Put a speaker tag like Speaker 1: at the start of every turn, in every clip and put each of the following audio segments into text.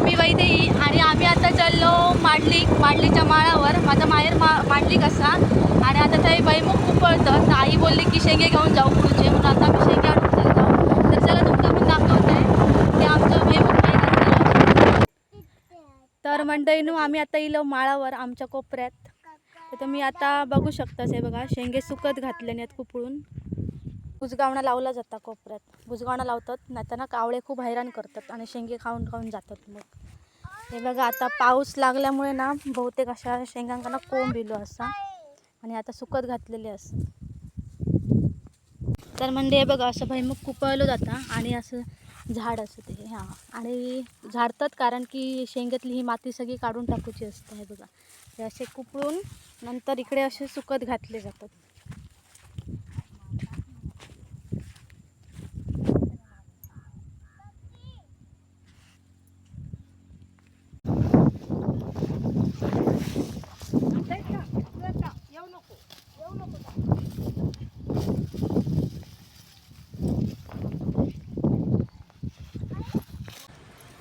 Speaker 1: मी वैदेही आणि आम्ही आता चाललो माडलीच्या माळावर. माझा माहेर माडली कसा आणि आता ते बैमुख उपळतं. तर आई बोलली की शेंगे घेऊन जाऊ पुढचे, म्हणून आता आम्ही शेंगे आणून चाललो. तर चला तुमचं पण दाखवत आहे की आमचं बैमुख नाही घातलं. तर मंडळींनो आम्ही आता इलो माळावर आमच्या कोपऱ्यात. तर तुम्ही आता बघू शकता हे बघा शेंगे सुकत घातल्याने आहेत कुपळून. बुजगावणा लावला जाता कोपऱ्यात. बुजगावणा लावतात नाही ना कावळे खूप हैराण करतात आणि शेंगे खाऊन खाऊन जातात. मग हे बघा आता पाऊस लागल्यामुळे ना बहुतेक अशा शेंगांना ना कोंब इलो असा आणि आता सुकत घातलेले असं. तर म्हणजे हे बघा असं भैमुख कुपळलं जातं आणि असं झाड असं ते हां आणि झाडतात कारण की शेंगातली ही माती सगळी काढून टाकूची असते. हे बघा हे असे कुपळून नंतर इकडे असे सुकत घातले जातात.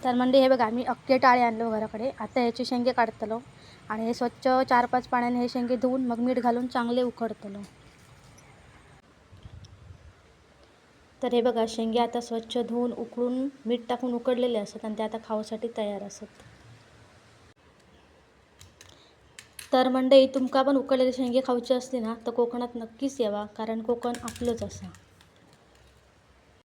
Speaker 1: तर म्हणजे हे बघा आम्ही अख्खे टाळे आणलो घराकडे. आता ह्याचे शेंगे काढतलो आणि हे स्वच्छ 4-5 पाण्याने हे शेंगे धुवून मग मीठ घालून चांगले उकडतलो. तर हे बघा शेंगे आता स्वच्छ धुवून उकळून मीठ टाकून उकडलेले असतात आणि ते आता खाऊसाठी तयार असतात. तर मंडळी तुमका पण उकडलेले शेंगे खाऊचे असते ना तर कोकणात नक्कीच यावा, कारण कोकण आपलंच असं.